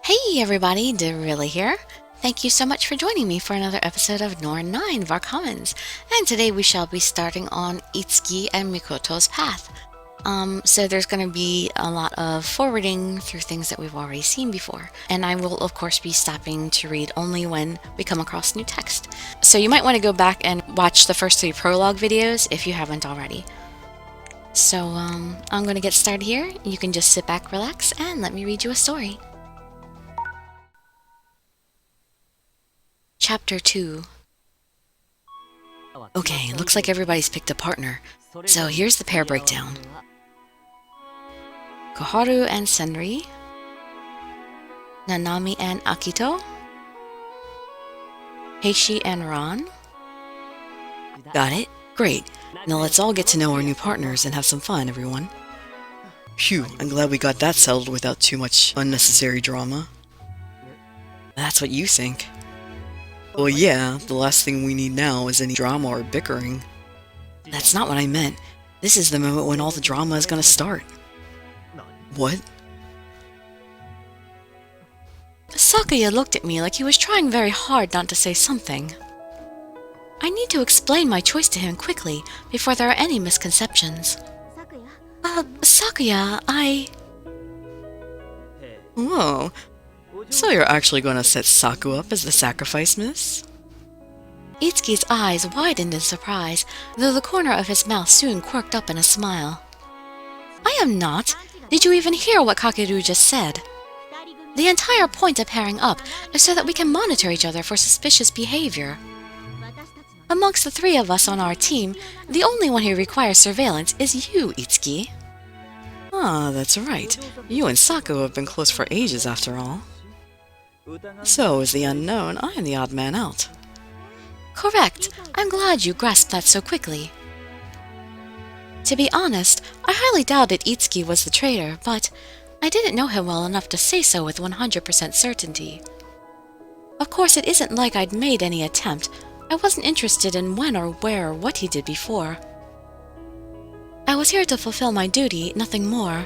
Hey everybody, Dirili here. Thank you so much for joining me for another episode of Norn9 of our Commons. And today we shall be starting on Itsuki and Mikoto's path. So there's going to be a lot of forwarding through things that we've already seen before. And I will of course be stopping to read only when we come across new text. So you might want to go back and watch the first 3 prologue videos if you haven't already. So I'm going to get started here. You can just sit back, relax, and let me read you a story. Chapter 2. Okay, looks like everybody's picked a partner. So here's the pair breakdown. Koharu and Senri. Nanami and Akito. Heishi and Ran. Got it? Great. Now let's all get to know our new partners and have some fun, everyone. Phew, I'm glad we got that settled without too much unnecessary drama. That's what you think. Well, yeah, the last thing we need now is any drama or bickering. That's not what I meant. This is the moment when all the drama is gonna start. What? Sakuya looked at me like he was trying very hard not to say something. I need to explain my choice to him quickly before there are any misconceptions. Sakuya, Whoa. So you're actually going to set Saku up as the sacrifice, miss? Itsuki's eyes widened in surprise, though the corner of his mouth soon quirked up in a smile. I am not. Did you even hear what Kakeru just said? The entire point of pairing up is so that we can monitor each other for suspicious behavior. Amongst the 3 of us on our team, the only one who requires surveillance is you, Itsuki. Ah, that's right. You and Saku have been close for ages after all. So, as the unknown, I am the odd man out. Correct. I'm glad you grasped that so quickly. To be honest, I highly doubted Itsuki was the traitor, but I didn't know him well enough to say so with 100% certainty. Of course, it isn't like I'd made any attempt. I wasn't interested in when or where or what he did before. I was here to fulfill my duty, nothing more.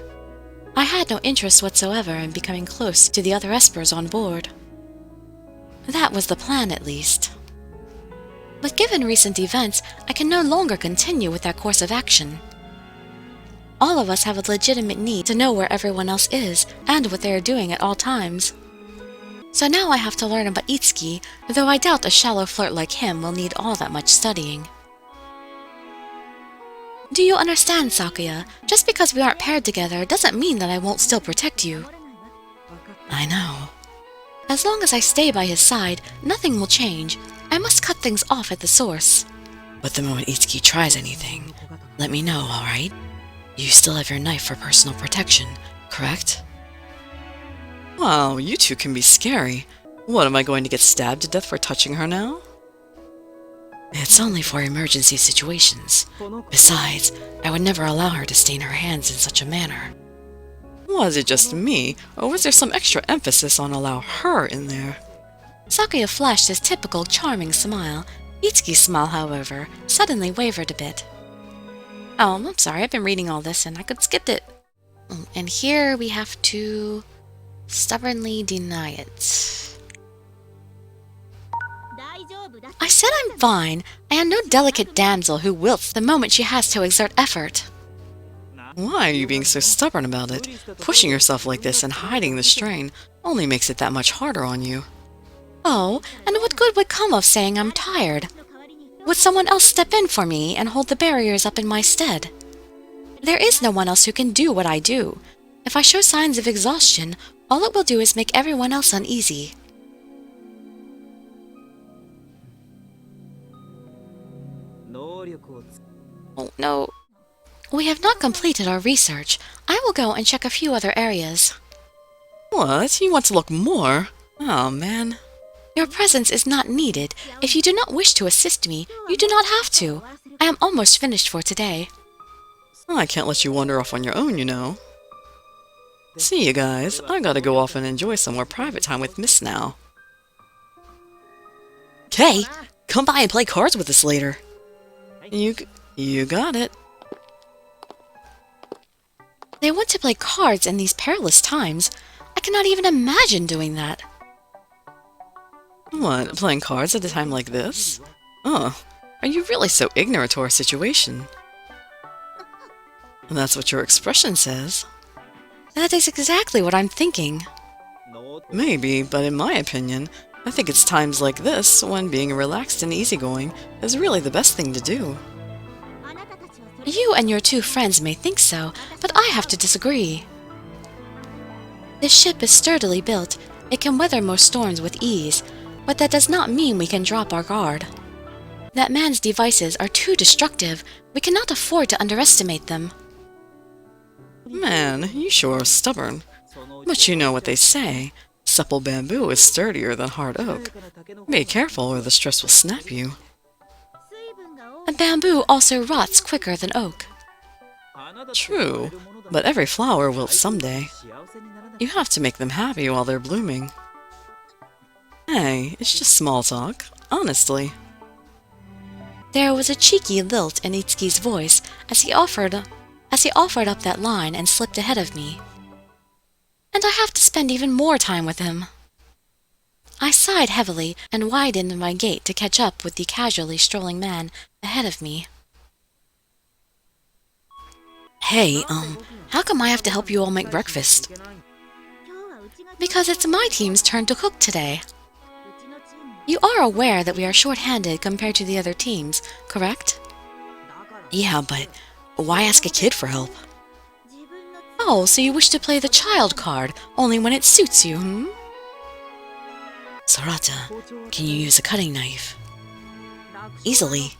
I had no interest whatsoever in becoming close to the other espers on board. That was the plan, at least. But given recent events, I can no longer continue with that course of action. All of us have a legitimate need to know where everyone else is and what they are doing at all times. So now I have to learn about Itsuki, though I doubt a shallow flirt like him will need all that much studying. Do you understand, Sakuya? Just because we aren't paired together doesn't mean that I won't still protect you. I know. As long as I stay by his side, nothing will change. I must cut things off at the source. But the moment Itsuki tries anything, let me know, alright? You still have your knife for personal protection, correct? Wow, you 2 can be scary. What, am I going to get stabbed to death for touching her now? It's only for emergency situations. Besides, I would never allow her to stain her hands in such a manner. Was it just me, or was there some extra emphasis on allow her in there? Sakuya flashed his typical charming smile. Itsuki's smile, however, suddenly wavered a bit. Oh, I'm sorry, I've been reading all this and I could skip it. And here we have to stubbornly deny it. I said I'm fine. I am no delicate damsel who wilts the moment she has to exert effort. Why are you being so stubborn about it? Pushing yourself like this and hiding the strain only makes it that much harder on you. Oh, and what good would come of saying I'm tired? Would someone else step in for me and hold the barriers up in my stead? There is no one else who can do what I do. If I show signs of exhaustion, all it will do is make everyone else uneasy. Oh, no. We have not completed our research. I will go and check a few other areas. What? You want to look more? Oh, man. Your presence is not needed. If you do not wish to assist me, you do not have to. I am almost finished for today. I can't let you wander off on your own, you know. See you guys. I gotta go off and enjoy some more private time with Miss now. Kay, come by and play cards with us later. You got it. They want to play cards in these perilous times. I cannot even imagine doing that. What, playing cards at a time like this? Oh, are you really so ignorant to our situation? And that's what your expression says. That is exactly what I'm thinking. Maybe, but in my opinion, I think it's times like this when being relaxed and easygoing is really the best thing to do. You and your two friends may think so, but I have to disagree. This ship is sturdily built. It can weather most storms with ease, but that does not mean we can drop our guard. That man's devices are too destructive. We cannot afford to underestimate them. Man, you sure are stubborn. But you know what they say. Supple bamboo is sturdier than hard oak. Be careful or the stress will snap you. A bamboo also rots quicker than oak. True, but every flower wilts someday. You have to make them happy while they're blooming. Hey, it's just small talk, honestly. There was a cheeky lilt in Itsuki's voice as he offered up that line and slipped ahead of me. And I have to spend even more time with him. I sighed heavily and widened my gait to catch up with the casually strolling man ahead of me. Hey, how come I have to help you all make breakfast? Because it's my team's turn to cook today. You are aware that we are short-handed compared to the other teams, correct? Yeah, but why ask a kid for help? Oh, so you wish to play the child card, only when it suits you, hmm? Sarata, can you use a cutting knife? Easily.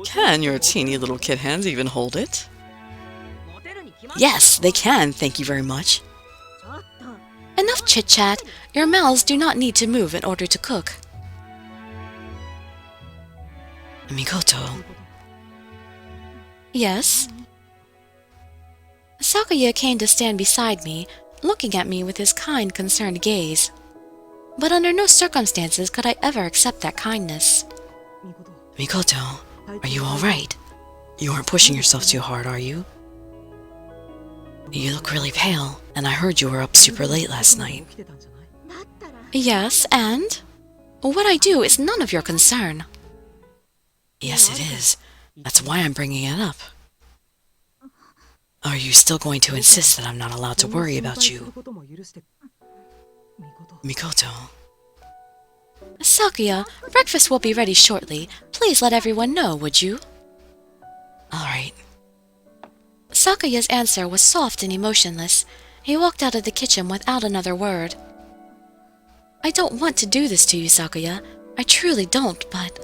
Can your teeny little kid hands even hold it? Yes, they can, thank you very much. Enough chit-chat. Your mouths do not need to move in order to cook. Mikoto. Yes? Sakuya came to stand beside me, looking at me with his kind, concerned gaze. But under no circumstances could I ever accept that kindness. Mikoto, are you alright? You aren't pushing yourself too hard, are you? You look really pale, and I heard you were up super late last night. Yes, and? What I do is none of your concern. Yes, it is. That's why I'm bringing it up. Are you still going to insist that I'm not allowed to worry about you? Mikoto. Sakuya, breakfast will be ready shortly. Please let everyone know, would you? Alright. Sakuya's answer was soft and emotionless. He walked out of the kitchen without another word. I don't want to do this to you, Sakuya. I truly don't, but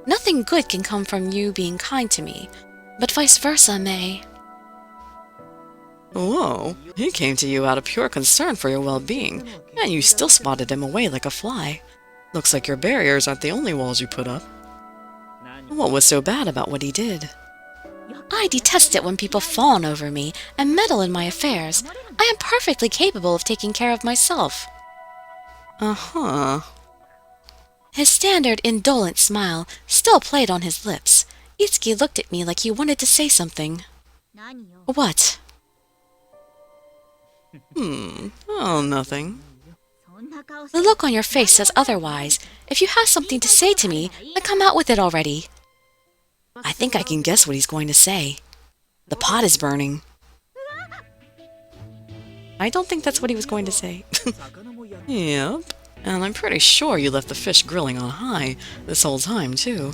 nothing good can come from you being kind to me. But vice versa may. Whoa, he came to you out of pure concern for your well-being, and you still spotted him away like a fly. Looks like your barriers aren't the only walls you put up. What was so bad about what he did? I detest it when people fawn over me and meddle in my affairs. I am perfectly capable of taking care of myself. Uh-huh. His standard indolent smile still played on his lips. Itsuki looked at me like he wanted to say something. What? Oh, nothing. The look on your face says otherwise. If you have something to say to me, then come out with it already. I think I can guess what he's going to say. The pot is burning. I don't think that's what he was going to say. Yep, and I'm pretty sure you left the fish grilling on high this whole time, too.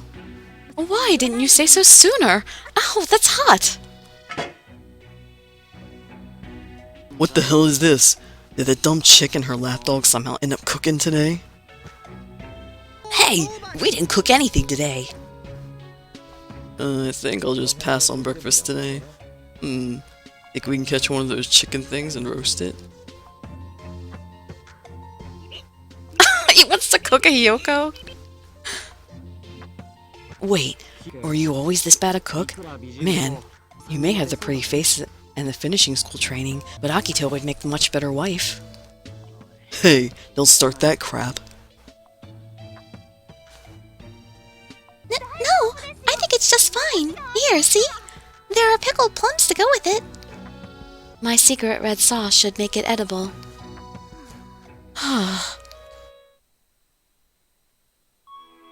Why didn't you say so sooner? Ow, that's hot! What the hell is this? Did the dumb chick and her lapdog somehow end up cooking today? Hey, we didn't cook anything today. I think I'll just pass on breakfast today. Think we can catch one of those chicken things and roast it? He wants to cook a Hiyoko? Wait, were you always this bad a cook? Man, you may have the pretty face and the finishing school training, but Akito would make a much better wife. Hey, don't start that crap. No, I think it's just fine. Here, see? There are pickled plums to go with it. My secret red sauce should make it edible.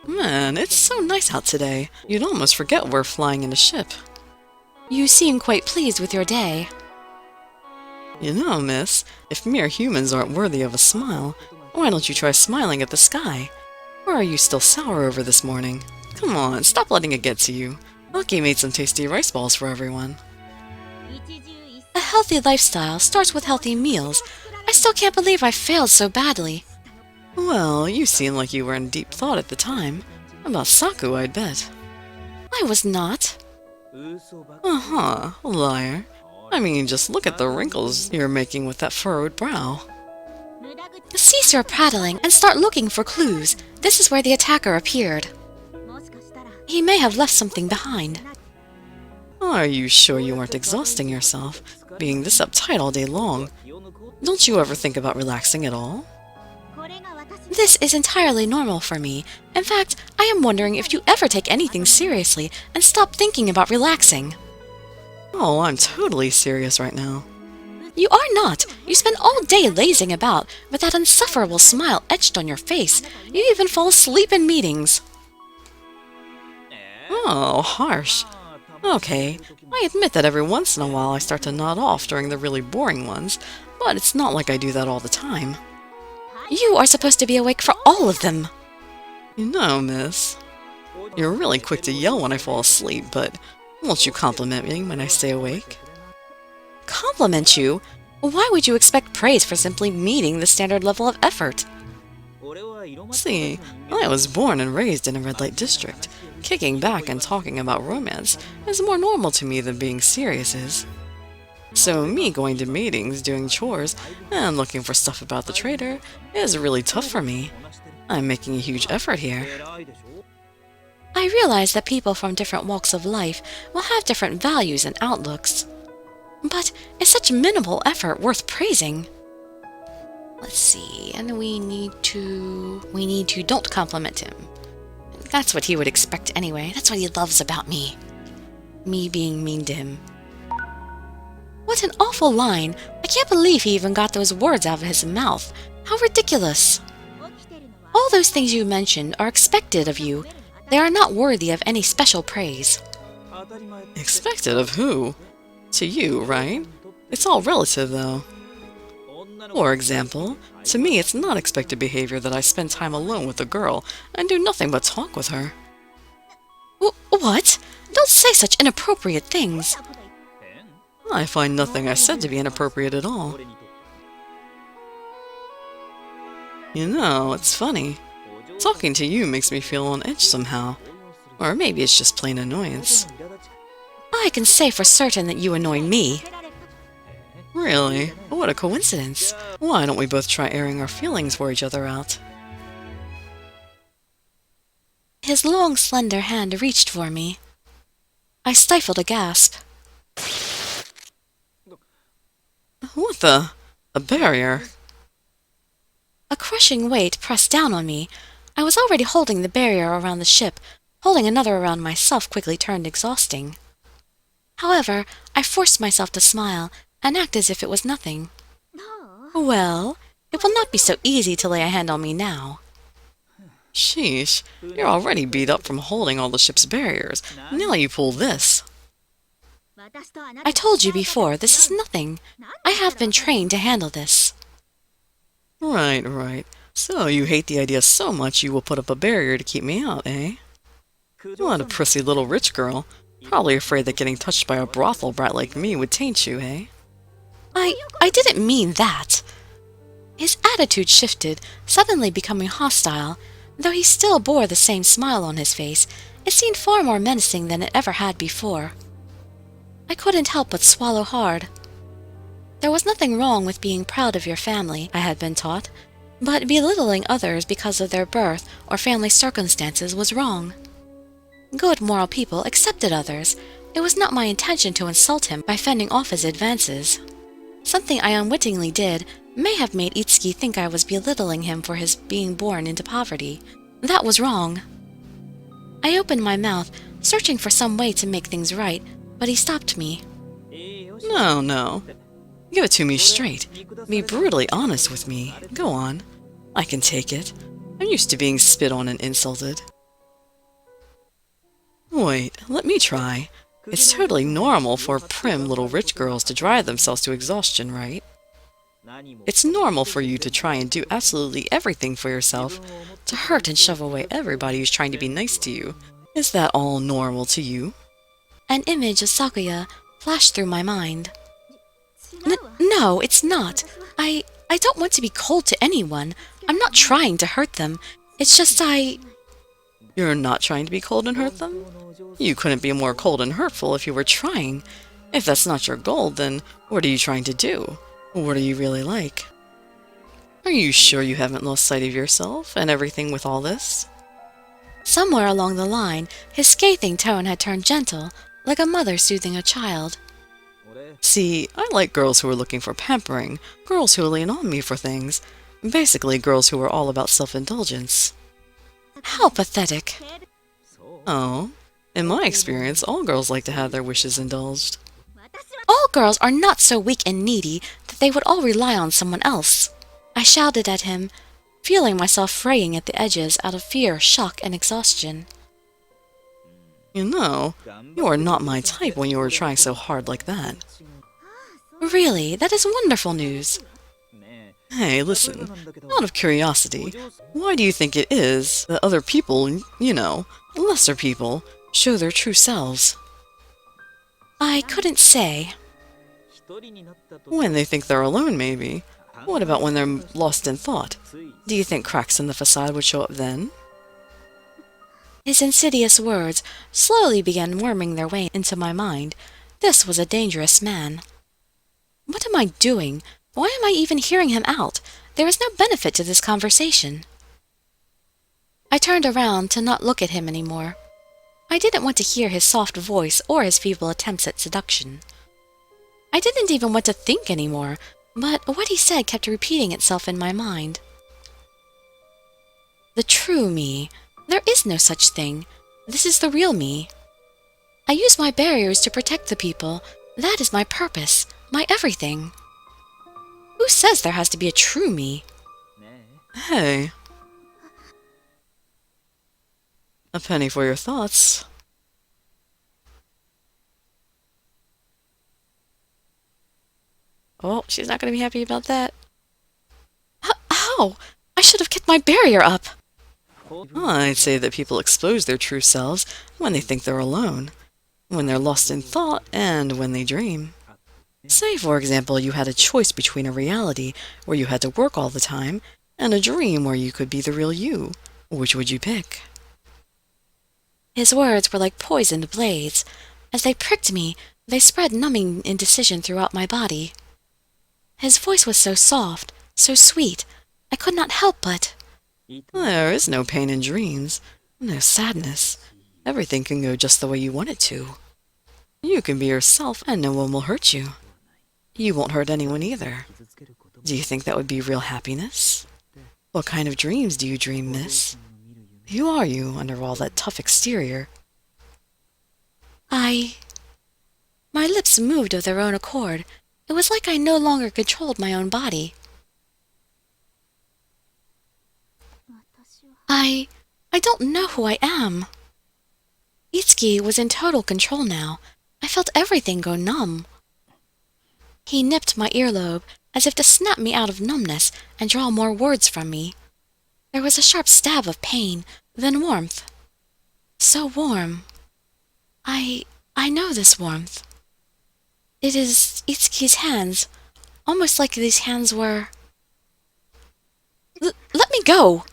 Man, it's so nice out today. You'd almost forget we're flying in a ship. You seem quite pleased with your day. You know, miss, if mere humans aren't worthy of a smile, why don't you try smiling at the sky? Or are you still sour over this morning? Come on, stop letting it get to you. Lucky made some tasty rice balls for everyone. A healthy lifestyle starts with healthy meals. I still can't believe I failed so badly. Well, you seemed like you were in deep thought at the time. About Saku, I'd bet. I was not. Uh-huh, liar. I mean, just look at the wrinkles you're making with that furrowed brow. Cease your prattling and start looking for clues. This is where the attacker appeared. He may have left something behind. Are you sure you weren't exhausting yourself, being this uptight all day long? Don't you ever think about relaxing at all? This is entirely normal for me. In fact, I am wondering if you ever take anything seriously and stop thinking about relaxing. Oh, I'm totally serious right now. You are not. You spend all day lazing about with that insufferable smile etched on your face. You even fall asleep in meetings. Oh, harsh. Okay, I admit that every once in a while I start to nod off during the really boring ones, but it's not like I do that all the time. You are supposed to be awake for all of them. You know, miss, you're really quick to yell when I fall asleep, but won't you compliment me when I stay awake? Compliment you? Why would you expect praise for simply meeting the standard level of effort? See, I was born and raised in a red light district. Kicking back and talking about romance is more normal to me than being serious is. So me going to meetings, doing chores, and looking for stuff about the trader is really tough for me. I'm making a huge effort here. I realize that people from different walks of life will have different values and outlooks. But is such minimal effort worth praising? Let's see, and we need to don't compliment him. That's what he would expect anyway. That's what he loves about me. Me being mean to him. What an awful line. I can't believe he even got those words out of his mouth. How ridiculous. All those things you mentioned are expected of you. They are not worthy of any special praise. Expected of who? To you, right? It's all relative, though. For example, to me it's not expected behavior that I spend time alone with a girl and do nothing but talk with her. What? Don't say such inappropriate things. I find nothing I said to be inappropriate at all. You know, it's funny. Talking to you makes me feel on edge somehow. Or maybe it's just plain annoyance. I can say for certain that you annoy me. Really? What a coincidence. Why don't we both try airing our feelings for each other out? His long, slender hand reached for me. I stifled a gasp. What the? A barrier? A crushing weight pressed down on me. I was already holding the barrier around the ship. Holding another around myself quickly turned exhausting. However, I forced myself to smile and act as if it was nothing. Well, it will not be so easy to lay a hand on me now. Sheesh, you're already beat up from holding all the ship's barriers. Now you pull this. I told you before, this is nothing. I have been trained to handle this. Right. So you hate the idea so much you will put up a barrier to keep me out, eh? What a prissy little rich girl. Probably afraid that getting touched by a brothel brat like me would taint you, eh? I didn't mean that. His attitude shifted, suddenly becoming hostile. Though he still bore the same smile on his face, it seemed far more menacing than it ever had before. I couldn't help but swallow hard. There was nothing wrong with being proud of your family, I had been taught, but belittling others because of their birth or family circumstances was wrong. Good moral people accepted others. It was not my intention to insult him by fending off his advances. Something I unwittingly did may have made Itsuki think I was belittling him for his being born into poverty. That was wrong. I opened my mouth, searching for some way to make things right, but he stopped me. No. Give it to me straight. Be brutally honest with me. Go on. I can take it. I'm used to being spit on and insulted. Wait, let me try. It's totally normal for prim little rich girls to drive themselves to exhaustion, right? It's normal for you to try and do absolutely everything for yourself, to hurt and shove away everybody who's trying to be nice to you. Is that all normal to you? An image of Sakuya flashed through my mind. No, it's not. I don't want to be cold to anyone. I'm not trying to hurt them. It's just You're not trying to be cold and hurt them? You couldn't be more cold and hurtful if you were trying. If that's not your goal, then what are you trying to do? What are you really like? Are you sure you haven't lost sight of yourself and everything with all this? Somewhere along the line, his scathing tone had turned gentle, like a mother soothing a child. See, I like girls who are looking for pampering, girls who lean on me for things. Basically, girls who are all about self-indulgence. How pathetic. Oh, in my experience, all girls like to have their wishes indulged. All girls are not so weak and needy that they would all rely on someone else. I shouted at him, feeling myself fraying at the edges out of fear, shock, and exhaustion. You know, you are not my type when you are trying so hard like that. Really, that is wonderful news. Hey, listen, out of curiosity, why do you think it is that other people, lesser people, show their true selves? I couldn't say. When they think they're alone, maybe. What about when they're lost in thought? Do you think cracks in the facade would show up then? His insidious words slowly began worming their way into my mind. This was a dangerous man. What am I doing? Why am I even hearing him out? There is no benefit to this conversation. I turned around to not look at him anymore. I didn't want to hear his soft voice or his feeble attempts at seduction. I didn't even want to think anymore, but what he said kept repeating itself in my mind. The true me. There is no such thing. This is the real me. I use my barriers to protect the people. That is my purpose, my everything. Who says there has to be a true me? Hey. A penny for your thoughts. Oh, she's not going to be happy about that. How? I should have kept my barrier up. I'd say that people expose their true selves when they think they're alone, when they're lost in thought, and when they dream. Say, for example, you had a choice between a reality where you had to work all the time and a dream where you could be the real you. Which would you pick? His words were like poisoned blades. As they pricked me, they spread numbing indecision throughout my body. His voice was so soft, so sweet, I could not help but... There is no pain in dreams, no sadness. Everything can go just the way you want it to. You can be yourself and no one will hurt you. You won't hurt anyone either. Do you think that would be real happiness? What kind of dreams do you dream, miss? Who are you under all that tough exterior? My lips moved of their own accord. It was like I no longer controlled my own body. I don't know who I am. Itsuki was in total control now. I felt everything go numb. He nipped my earlobe as if to snap me out of numbness and draw more words from me. There was a sharp stab of pain, then warmth. So warm. I know this warmth. It is Itsuki's hands, almost like these hands were... Let me go!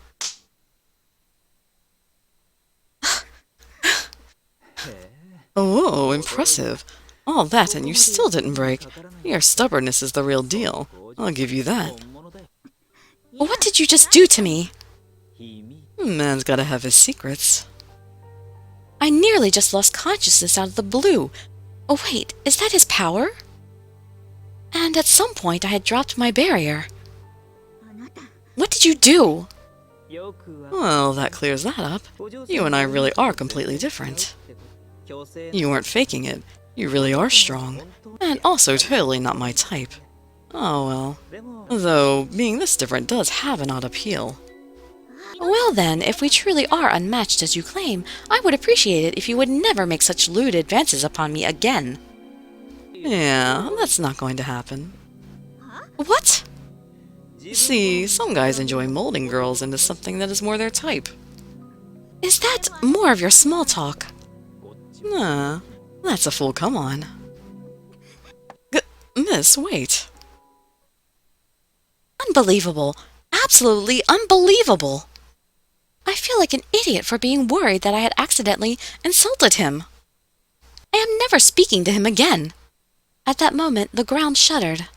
Oh, impressive. All that and you still didn't break. Your stubbornness is the real deal. I'll give you that. What did you just do to me? Man's gotta have his secrets. I nearly just lost consciousness out of the blue. Oh wait, is that his power? And at some point I had dropped my barrier. What did you do? Well, that clears that up. You and I really are completely different. You weren't faking it. You really are strong. And also totally not my type. Oh well. Though, being this different does have an odd appeal. Well then, if we truly are unmatched as you claim, I would appreciate it if you would never make such lewd advances upon me again. Yeah, that's not going to happen. What? See, some guys enjoy molding girls into something that is more their type. Is that more of your small talk? Nah, that's a full come-on. Miss, wait. Unbelievable. Absolutely unbelievable. I feel like an idiot for being worried that I had accidentally insulted him. I am never speaking to him again. At that moment, the ground shuddered.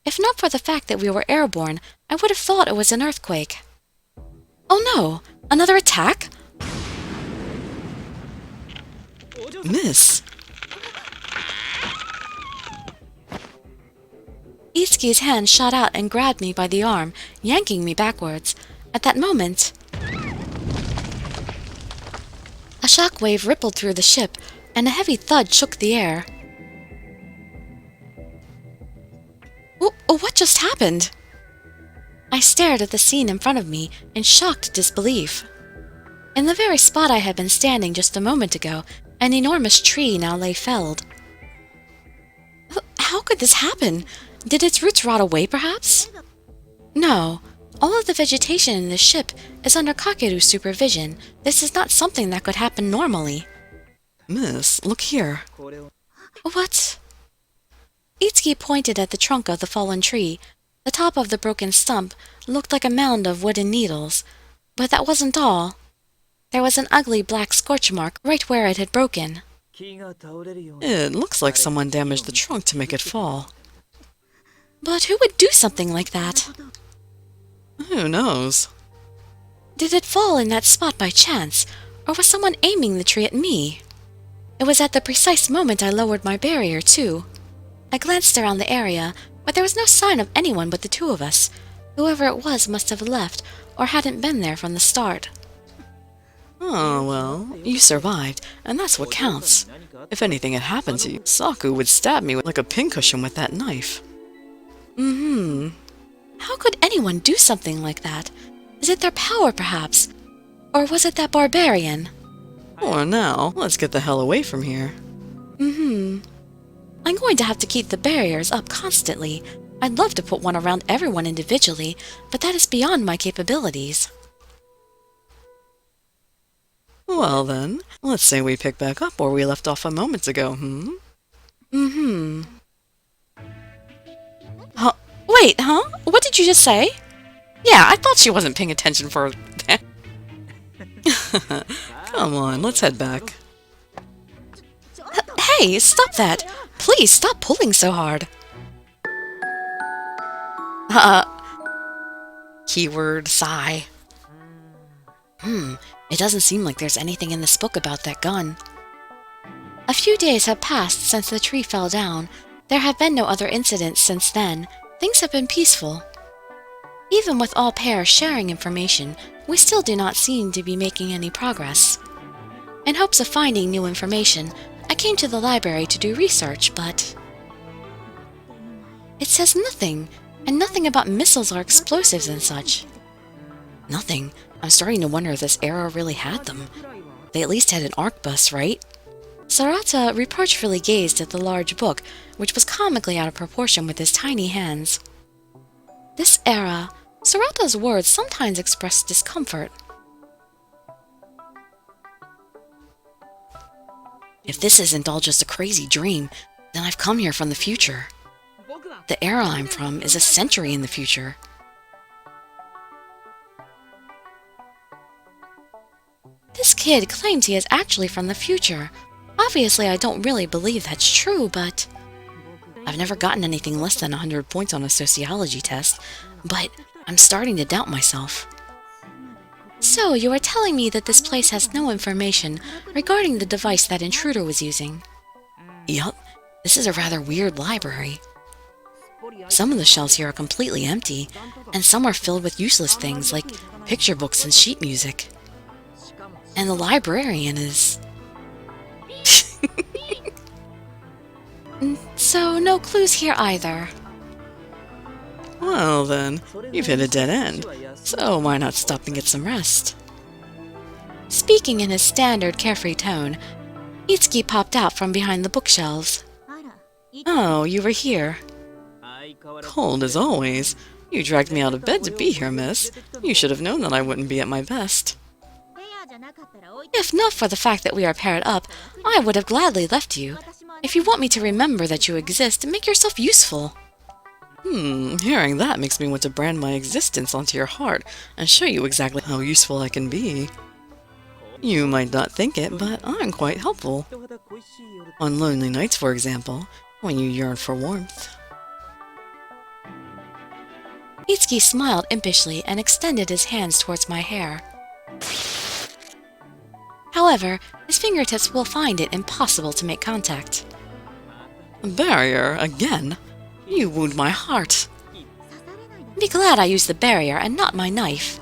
If not for the fact that we were airborne, I would have thought it was an earthquake. Oh no! Another attack? Miss! Itsuki's hand shot out and grabbed me by the arm, yanking me backwards. At that moment, a shockwave rippled through the ship, and a heavy thud shook the air. What just happened? I stared at the scene in front of me in shocked disbelief. In the very spot I had been standing just a moment ago, an enormous tree now lay felled. How could this happen? Did its roots rot away, perhaps? No. All of the vegetation in this ship is under Kakeru's supervision. This is not something that could happen normally. Miss, look here. What? Itsuki pointed at the trunk of the fallen tree. The top of the broken stump looked like a mound of wooden needles. But that wasn't all. There was an ugly black scorch mark right where it had broken. It looks like someone damaged the trunk to make it fall. But who would do something like that? Who knows? Did it fall in that spot by chance, or was someone aiming the tree at me? It was at the precise moment I lowered my barrier, too. I glanced around the area, but there was no sign of anyone but the two of us. Whoever it was must have left, or hadn't been there from the start. Oh, well, you survived, and that's what counts. If anything had happened to you, Saku would stab me like a pincushion with that knife. How could anyone do something like that? Is it their power, perhaps? Or was it that barbarian? For now, let's get the hell away from here. I'm going to have to keep the barriers up constantly. I'd love to put one around everyone individually, but that is beyond my capabilities. Well then, let's say we pick back up where we left off a moment ago, Wait, huh? What did you just say? Yeah, I thought she wasn't paying attention for that. Come on, let's head back. Hey, stop that! Please stop pulling so hard. Keyword sigh. It doesn't seem like there's anything in this book about that gun. A few days have passed since the tree fell down. There have been no other incidents since then. Things have been peaceful. Even with all pairs sharing information, we still do not seem to be making any progress. In hopes of finding new information, I came to the library to do research, but it says nothing, and nothing about missiles or explosives and such. Nothing. I'm starting to wonder if this era really had them. They at least had an arquebus, right? Sarata reproachfully gazed at the large book, which was comically out of proportion with his tiny hands. This era, Sarata's words sometimes expressed discomfort. If this isn't all just a crazy dream, then I've come here from the future. The era I'm from is a century in the future. This kid claims he is actually from the future. Obviously, I don't really believe that's true, but I've never gotten anything less than 100 points on a sociology test, but I'm starting to doubt myself. So, you are telling me that this place has no information regarding the device that Intruder was using? Yup, this is a rather weird library. Some of the shelves here are completely empty, and some are filled with useless things like picture books and sheet music. And the librarian is... So, no clues here either. Well then, you've hit a dead end, so why not stop and get some rest? Speaking in his standard carefree tone, Itsuki popped out from behind the bookshelves. Oh, you were here. Cold as always. You dragged me out of bed to be here, miss. You should have known that I wouldn't be at my best. If not for the fact that we are paired up, I would have gladly left you. If you want me to remember that you exist, make yourself useful. Hearing that makes me want to brand my existence onto your heart and show you exactly how useful I can be. You might not think it, but I'm quite helpful. On lonely nights, for example, when you yearn for warmth. Itsuki smiled impishly and extended his hands towards my hair. However, his fingertips will find it impossible to make contact. A barrier, again? You wound my heart. Be glad I used the barrier and not my knife.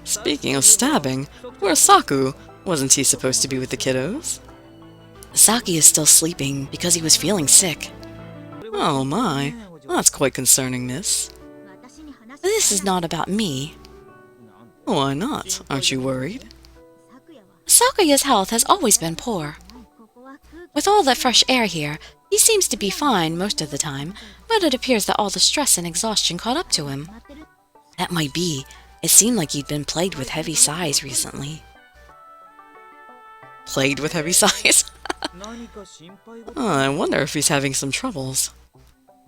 Speaking of stabbing, where's Saku? Wasn't he supposed to be with the kiddos? Saki is still sleeping because he was feeling sick. Oh my, that's quite concerning, miss. This is not about me. Why not? Aren't you worried? Sakuya's health has always been poor. With all that fresh air here, he seems to be fine most of the time, but it appears that all the stress and exhaustion caught up to him. That might be. It seemed like he'd been plagued with heavy sighs recently. Plagued with heavy sighs? I wonder if he's having some troubles.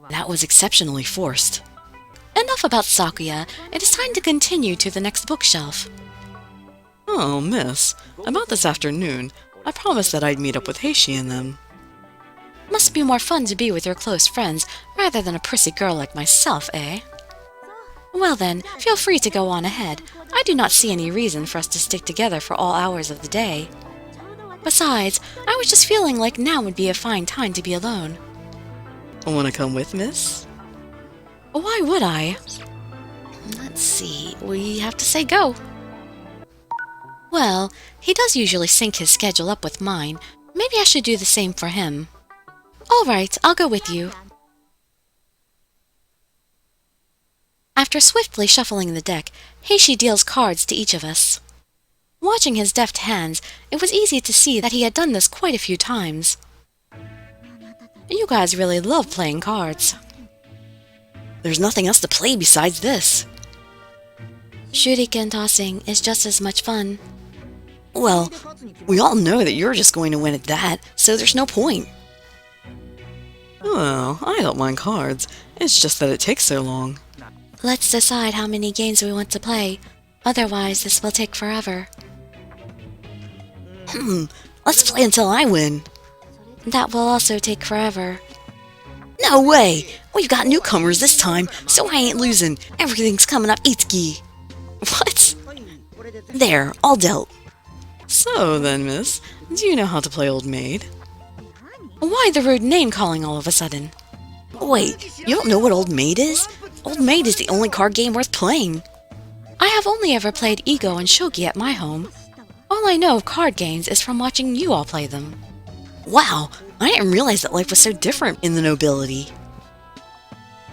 That was exceptionally forced. Enough about Sakuya. It is time to continue to the next bookshelf. Oh, miss. About this afternoon, I promised that I'd meet up with Heishi and them. Must be more fun to be with your close friends rather than a prissy girl like myself, eh? Well then, feel free to go on ahead. I do not see any reason for us to stick together for all hours of the day. Besides, I was just feeling like now would be a fine time to be alone. Wanna come with, miss? Why would I? Let's see, we have to say go. Well, he does usually sync his schedule up with mine. Maybe I should do the same for him. All right, I'll go with you. After swiftly shuffling the deck, Heishi deals cards to each of us. Watching his deft hands, it was easy to see that he had done this quite a few times. You guys really love playing cards. There's nothing else to play besides this. Shuriken tossing is just as much fun. Well, we all know that you're just going to win at that, so there's no point. Well, I don't mind cards. It's just that it takes so long. Let's decide how many games we want to play. Otherwise, this will take forever. Let's play until I win. That will also take forever. No way! We've got newcomers this time, so I ain't losing. Everything's coming up Itsuki. What? There, all dealt. So then, miss, do you know how to play Old Maid? Why the rude name-calling all of a sudden? Wait, you don't know what Old Maid is? Old Maid is the only card game worth playing. I have only ever played Ego and Shogi at my home. All I know of card games is from watching you all play them. Wow, I didn't realize that life was so different in the nobility.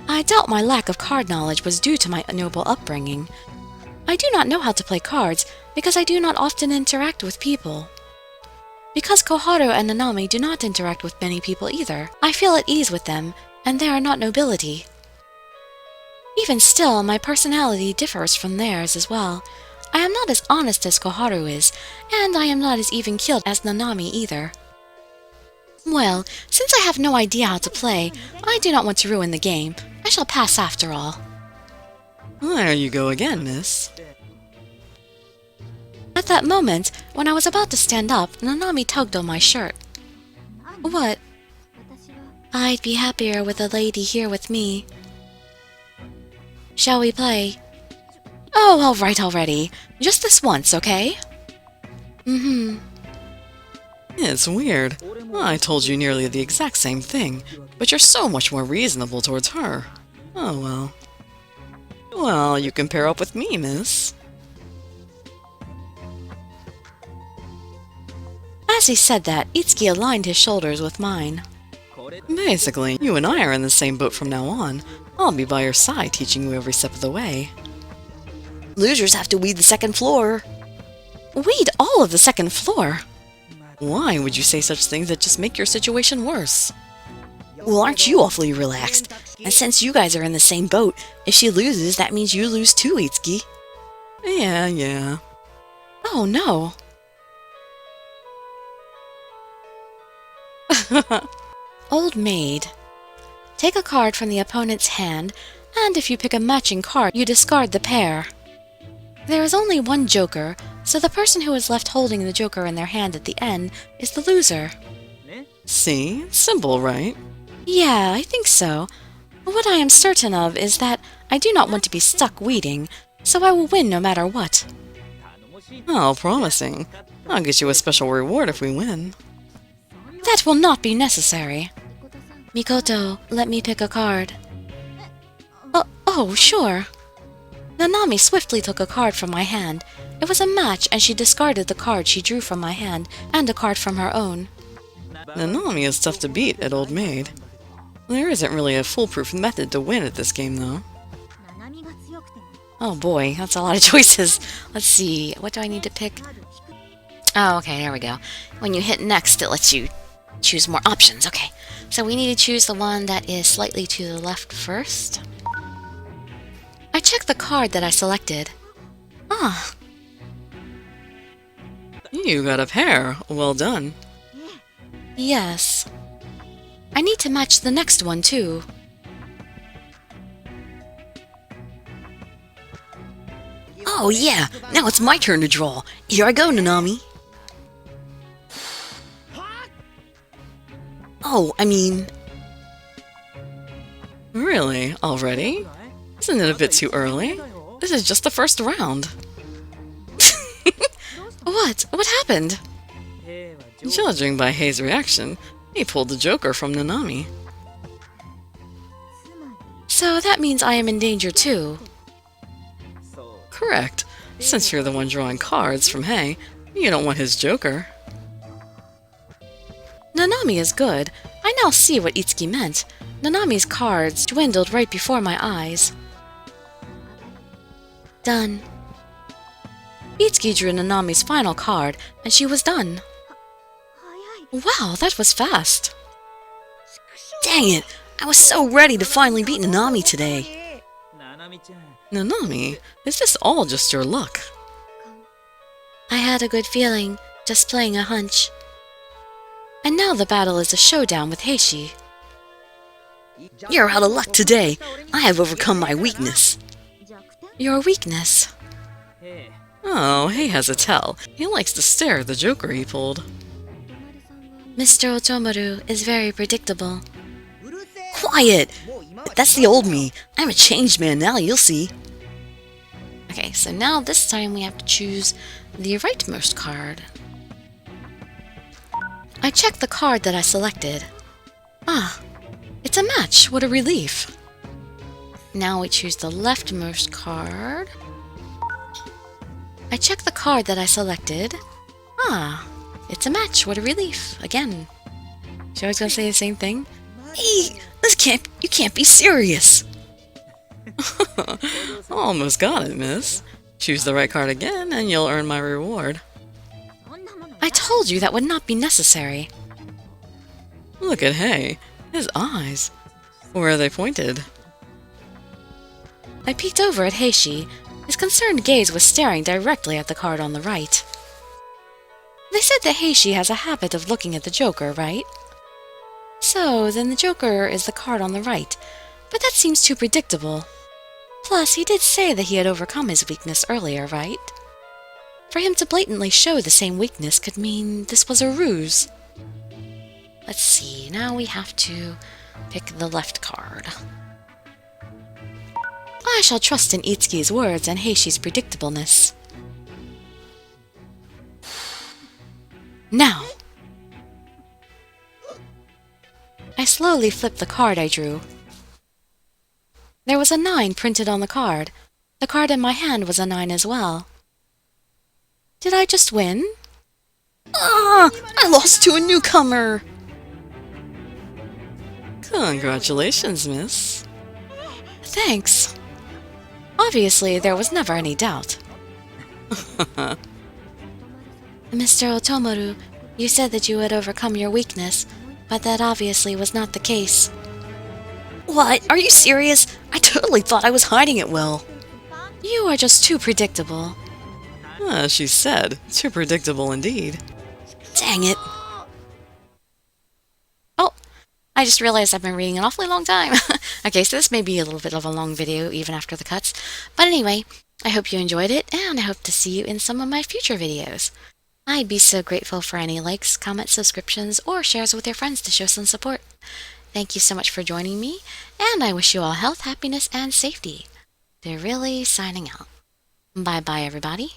I doubt my lack of card knowledge was due to my noble upbringing. I do not know how to play cards because I do not often interact with people. Because Koharu and Nanami do not interact with many people either, I feel at ease with them, and they are not nobility. Even still, my personality differs from theirs as well. I am not as honest as Koharu is, and I am not as even-keeled as Nanami either. Well, since I have no idea how to play, I do not want to ruin the game. I shall pass after all. There you go again, miss. At that moment, when I was about to stand up, Nanami tugged on my shirt. What? I'd be happier with a lady here with me. Shall we play? Oh, all right already. Just this once, okay? It's weird. I told you nearly the exact same thing, but you're so much more reasonable towards her. Oh well. Well, you can pair up with me, miss. As he said that, Itsuki aligned his shoulders with mine. Basically, you and I are in the same boat from now on. I'll I'll be by your side, teaching you every step of the way. Losers have to weed the second floor. Weed all of the second floor? Why would you say such things that just make your situation worse? Well, aren't you awfully relaxed? And since you guys are in the same boat, if she loses, that means you lose too, Itsuki. Yeah. Oh no. Old Maid. Take a card from the opponent's hand, and if you pick a matching card, you discard the pair. There is only one joker, so the person who is left holding the joker in their hand at the end is the loser. See? Simple, right? Yeah, I think so. What I am certain of is that I do not want to be stuck weeding, so I will win no matter what. Oh, promising. I'll get you a special reward if we win. That will not be necessary. Mikoto, let me pick a card. Oh, sure. Nanami swiftly took a card from my hand. It was a match, and she discarded the card she drew from my hand, and a card from her own. Nanami is tough to beat at Old Maid. There isn't really a foolproof method to win at this game, though. Oh boy, that's a lot of choices. Let's see, what do I need to pick? Oh, okay, there we go. When you hit next, it lets you choose more options. Okay, so we need to choose the one that is slightly to the left first. I checked the card that I selected. Ah. You got a pair. Well done. Yes. I need to match the next one, too. Oh yeah, now it's my turn to draw. Here I go, Nanami. Oh, I mean... Really? Already? Isn't it a bit too early? This is just the first round. What happened? Judging by Hei's reaction, he pulled the joker from Nanami. So that means I am in danger, too. Correct. Since you're the one drawing cards from Hei, you don't want his joker. Nanami is good. I now see what Itsuki meant. Nanami's cards dwindled right before my eyes. Done. Itsuki drew Nanami's final card, and she was done. Wow, that was fast. Dang it! I was so ready to finally beat Nanami today. Nanami, is this all just your luck? I had a good feeling, just playing a hunch. And now the battle is a showdown with Heishi. You're out of luck today. I have overcome my weakness. Your weakness? Oh, Hei has a tell. He likes to stare at the joker he pulled. Mr. Otomaru is very predictable. Quiet! That's the old me. I'm a changed man now, you'll see. Okay, so now this time we have to choose the rightmost card. I checked the card that I selected. Ah, it's a match. What a relief. Now we choose the leftmost card. I checked the card that I selected. Ah, it's a match. What a relief. Again. She always gonna say the same thing? Hey, you can't be serious. Almost got it, miss. Choose the right card again and you'll earn my reward. I told you that would not be necessary. Look at Hei. His eyes. Where are they pointed? I peeked over at Heishi. His concerned gaze was staring directly at the card on the right. They said that Heishi has a habit of looking at the joker, right? So, then the joker is the card on the right, but that seems too predictable. Plus, he did say that he had overcome his weakness earlier, right? For him to blatantly show the same weakness could mean this was a ruse. Let's see, now we have to pick the left card. I shall trust in Itsuki's words and Heishi's predictableness. Now! I slowly flipped the card I drew. There was a 9 printed on the card. The card in my hand was a 9 as well. Did I just win? Ah! I lost to a newcomer! Congratulations, miss. Thanks. Obviously, there was never any doubt. Mr. Otomoru, you said that you had overcome your weakness, but that obviously was not the case. What? Are you serious? I totally thought I was hiding it well. You are just too predictable. She said. Too predictable indeed. Dang it. Oh, I just realized I've been reading an awfully long time. Okay, so this may be a little bit of a long video even after the cuts. But anyway, I hope you enjoyed it, and I hope to see you in some of my future videos. I'd be so grateful for any likes, comments, subscriptions, or shares with your friends to show some support. Thank you so much for joining me, and I wish you all health, happiness, and safety. Dirili signing out. Bye-bye, everybody.